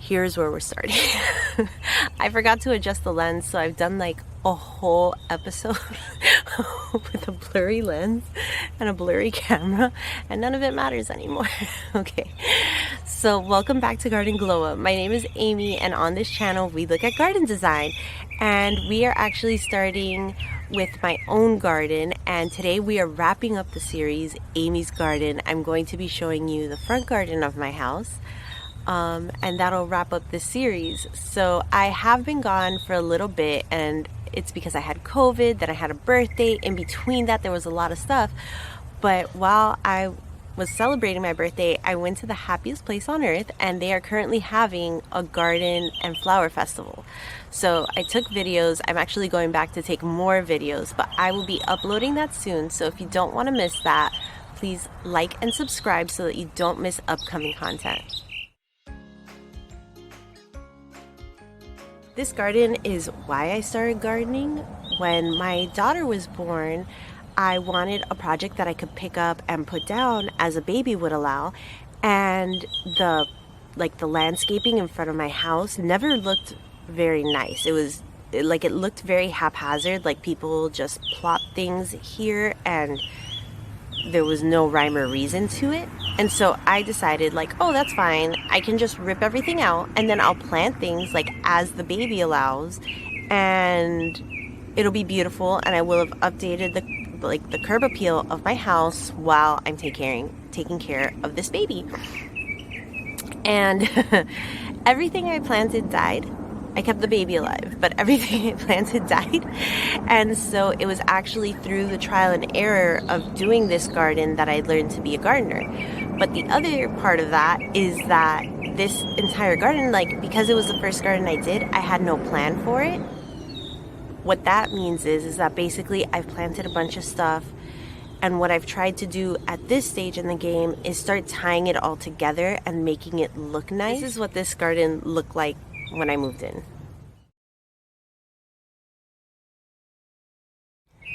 here's where we're starting. I forgot to adjust the lens, so I've done like a whole episode with a blurry lens and a blurry camera, and none of it matters anymore. Okay, so welcome back to Garden Glow Up. My name is Amy, and on this channel we look at garden design, and we are actually starting with my own garden, and today we are wrapping up the series Amy's Garden. I'm going to be showing you the front garden of my house, and that'll wrap up this series. So I have been gone for a little bit, and it's because I had COVID, then I had a birthday. In between that, there was a lot of stuff. But while I was celebrating my birthday, I went to the happiest place on earth, and they are currently having a garden and flower festival. So I took videos. I'm actually going back to take more videos, but I will be uploading that soon. So if you don't want to miss that, please like and subscribe so that you don't miss upcoming content. This garden is why I started gardening. When my daughter was born, I wanted a project that I could pick up and put down as a baby would allow, and the landscaping in front of my house never looked very nice. It looked very haphazard, like people just plopped things here and there was no rhyme or reason to it. And so I decided, like, oh, that's fine, I can just rip everything out and then I'll plant things like as the baby allows, and it'll be beautiful, and I will have updated the curb appeal of my house while I'm taking care of this baby. And everything I planted died. I kept the baby alive, but everything I planted died. And so it was actually through the trial and error of doing this garden that I learned to be a gardener. But the other part of that is that this entire garden, because it was the first garden I did, I had no plan for it. What that means is that basically I've planted a bunch of stuff, and what I've tried to do at this stage in the game is start tying it all together and making it look nice. This is what this garden looked like when I moved in.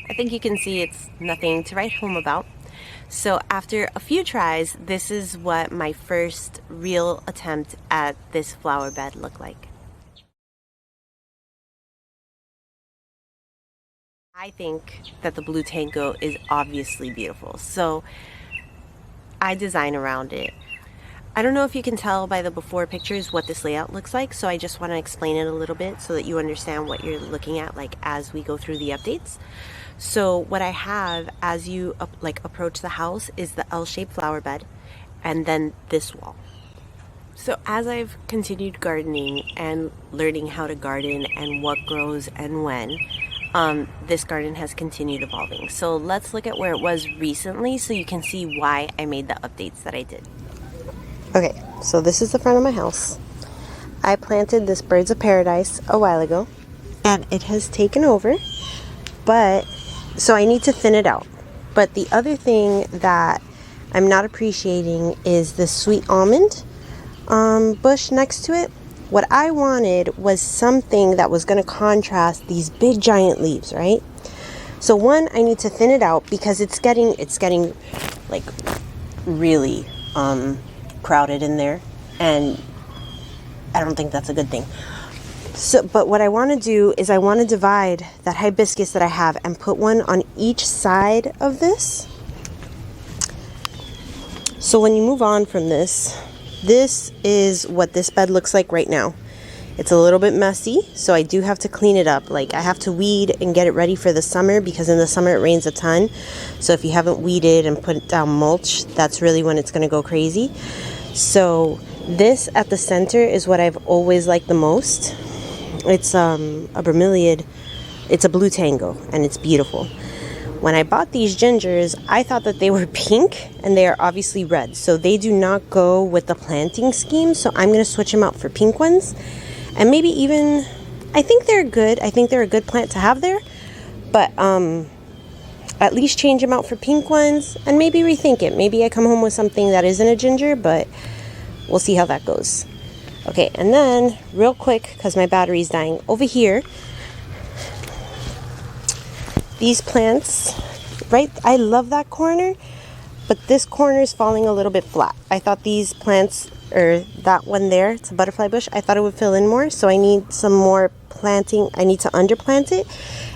I think you can see it's nothing to write home about. So after a few tries, this is what my first real attempt at this flower bed looked like. I think that the blue Tango is obviously beautiful, so I design around it. I don't know if you can tell by the before pictures what this layout looks like, so I just want to explain it a little bit so that you understand what you're looking at as we go through the updates. So what I have as you approach the house is the L-shaped flower bed, and then this wall. So as I've continued gardening and learning how to garden and what grows and when, this garden has continued evolving. So let's look at where it was recently so you can see why I made the updates that I did. Okay, so this is the front of my house. I planted this Birds of Paradise a while ago, and it has taken over, so I need to thin it out. But the other thing that I'm not appreciating is the sweet almond bush next to it. What I wanted was something that was going to contrast these big giant leaves, right? So one, I need to thin it out because it's getting really crowded in there, and I don't think that's a good thing. So, but what I want to do is I want to divide that hibiscus that I have and put one on each side of this. So when you move on from this is what this bed looks like right now. It's a little bit messy, so I do have to clean it up. I have to weed and get it ready for the summer, because in the summer it rains a ton. So if you haven't weeded and put down mulch, that's really when it's going to go crazy. So this at the center is what I've always liked the most. It's a bromeliad. It's a blue Tango, and it's beautiful. When I bought these gingers, I thought that they were pink, and they are obviously red. So they do not go with the planting scheme, so I'm going to switch them out for pink ones. And maybe even, I think they're good. I think they're a good plant to have there. But at least change them out for pink ones and maybe rethink it. Maybe I come home with something that isn't a ginger, but we'll see how that goes. Okay, and then real quick, because my battery's dying, over here, these plants, right? I love that corner, but this corner is falling a little bit flat. I thought these plants or that one there, it's a butterfly bush. I thought it would fill in more, so I need some more planting. I need to underplant it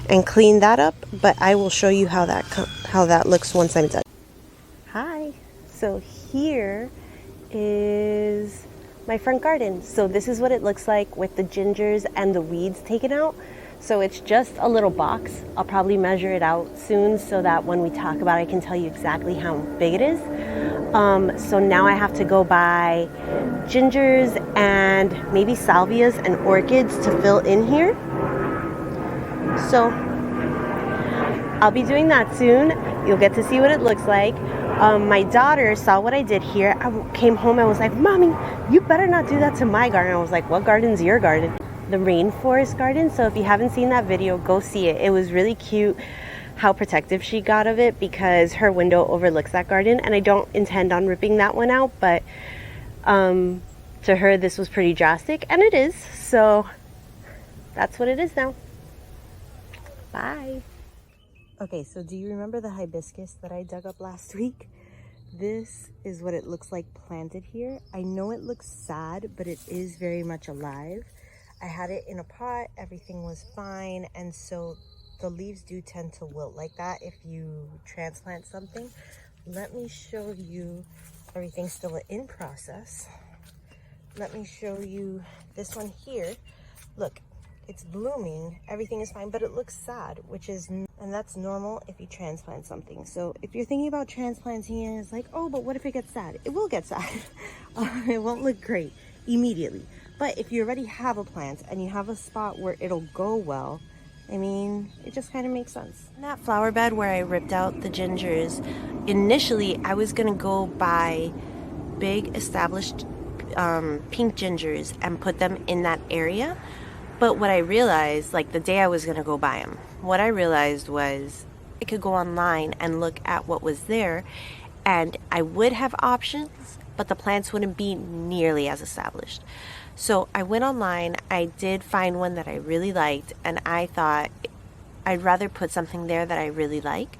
and clean that up, but I will show you how that looks once I'm done. Hi, so here is my front garden. So this is what it looks like with the gingers and the weeds taken out. So it's just a little box. I'll probably measure it out soon so that when we talk about it, I can tell you exactly how big it is. So now I have to go buy gingers and maybe salvias and orchids to fill in here. So I'll be doing that soon. You'll get to see what it looks like. My daughter saw what I did here. I came home and was like, Mommy, you better not do that to my garden. I was like, what garden's your garden? The rainforest garden. So if you haven't seen that video, go see it. It was really cute how protective she got of it because her window overlooks that garden, and I don't intend on ripping that one out, but to her this was pretty drastic, and it is. So that's what it is now. Bye. Okay, so do you remember the hibiscus that I dug up last week? This is what it looks like planted here. I know it looks sad, but it is very much alive. I had it in a pot, everything was fine, and so the leaves do tend to wilt like that if you transplant something. Let me show you, everything's still in process. Let me show you this one here. Look, it's blooming, everything is fine, but it looks sad, and that's normal if you transplant something. So if you're thinking about transplanting and it's like, oh, but what if it gets sad? It will get sad. It won't look great immediately. But if you already have a plant and you have a spot where it'll go well, I mean, it just kind of makes sense. In that flower bed where I ripped out the gingers, initially I was gonna go buy big established pink gingers and put them in that area. But what I realized, like the day I was gonna go buy them, what I realized was I could go online and look at what was there, and I would have options, but the plants wouldn't be nearly as established. So I went online, I did find one that I really liked, and I thought I'd rather put something there that I really like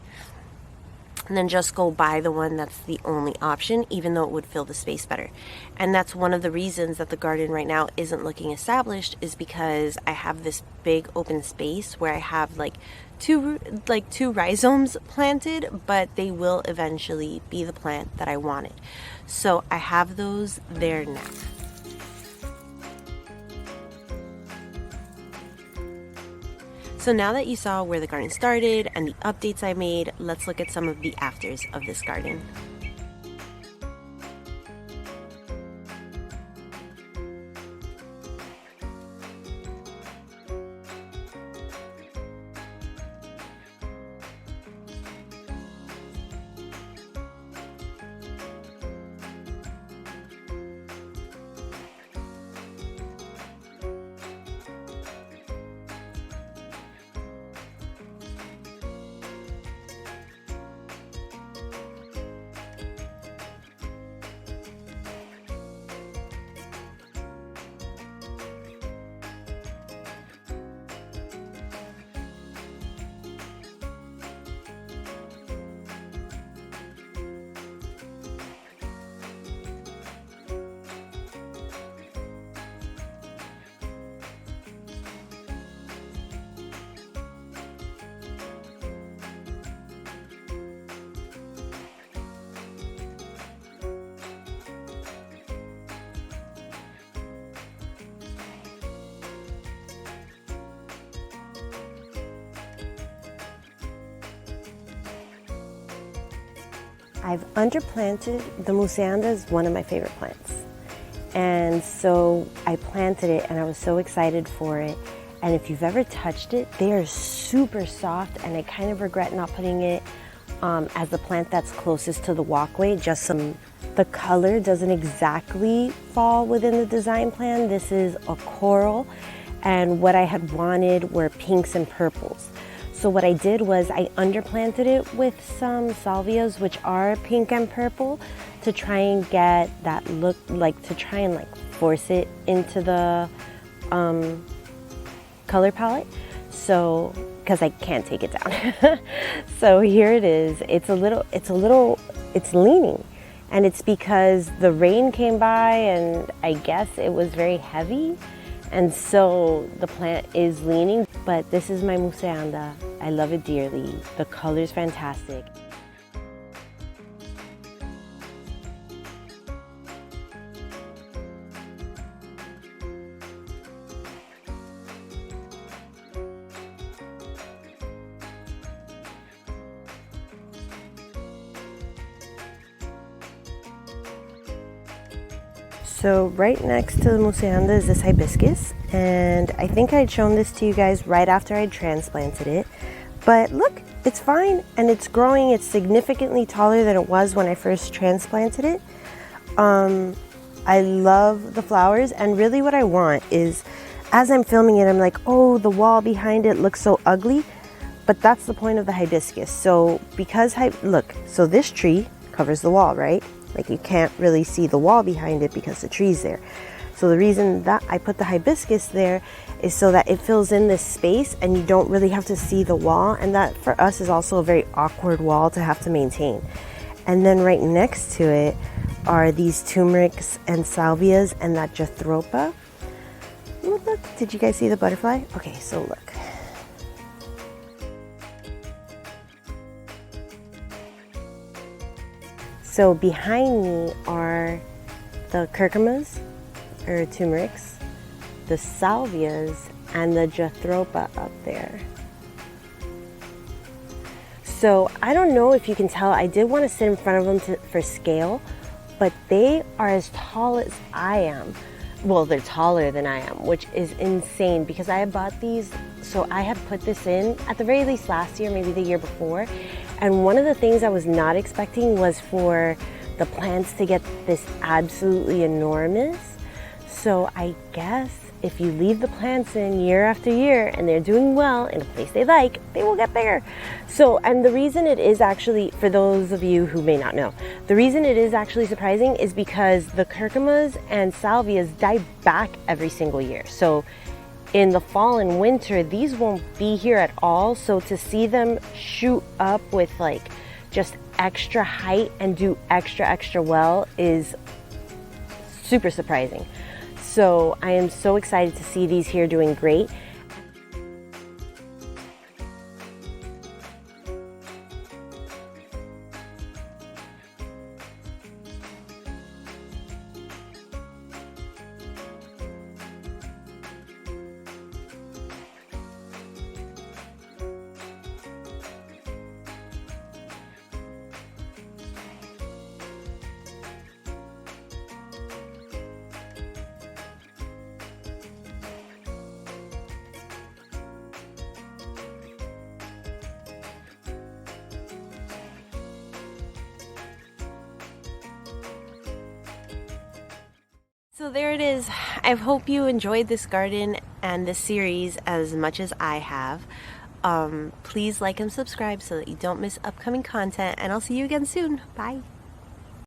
and then just go buy the one that's the only option, even though it would fill the space better. And that's one of the reasons that the garden right now isn't looking established, is because I have this big open space where I have like two rhizomes planted, but they will eventually be the plant that I wanted. So I have those there now. So now that you saw where the garden started and the updates I made, let's look at some of the afters of this garden. I've underplanted, the Mussaenda is one of my favorite plants. And so I planted it and I was so excited for it. And if you've ever touched it, they are super soft, and I kind of regret not putting it as the plant that's closest to the walkway. The color doesn't exactly fall within the design plan. This is a coral, and what I had wanted were pinks and purples. So what I did was I underplanted it with some salvias, which are pink and purple, to try and get that look, to try and force it into the color palette. So, because I can't take it down. So here it is. It's leaning, And it's because the rain came by and I guess it was very heavy. And so the plant is leaning, but this is my Mussaenda. I love it dearly. The color's fantastic. So right next to the Mussaenda is this hibiscus, and I think I'd shown this to you guys right after I'd transplanted it. But look, it's fine and it's growing. It's significantly taller than it was when I first transplanted it. I love the flowers, and really what I want is, as I'm filming it, I'm like, oh, the wall behind it looks so ugly, but that's the point of the hibiscus. So because, look, so this tree covers the wall, right? Like you can't really see the wall behind it because the tree's there. So the reason that I put the hibiscus there is so that it fills in this space and you don't really have to see the wall. And that for us is also a very awkward wall to have to maintain. And then right next to it are these turmerics and salvias and that Jatropha. Look, did you guys see the butterfly? Okay, so look. So behind me are the curcumas, or turmerics, the salvias, and the Jatropha up there. So I don't know if you can tell, I did want to sit in front of them for scale, but they are as tall as I am. Well, they're taller than I am, which is insane because I had bought these, so I had put this in at the very least last year, maybe the year before. And one of the things I was not expecting was for the plants to get this absolutely enormous. So I guess if you leave the plants in year after year and they're doing well in a place they like, they will get bigger. So, and the reason it is actually, for those of you who may not know, the reason it is actually surprising is because the curcumas and salvias die back every single year. So in the fall and winter, these won't be here at all. So to see them shoot up with like just extra height and do extra well is super surprising. So I am so excited to see these here doing great. So there it is. I hope you enjoyed this garden and this series as much as I have. Please like and subscribe so that you don't miss upcoming content, and I'll see you again soon. Bye.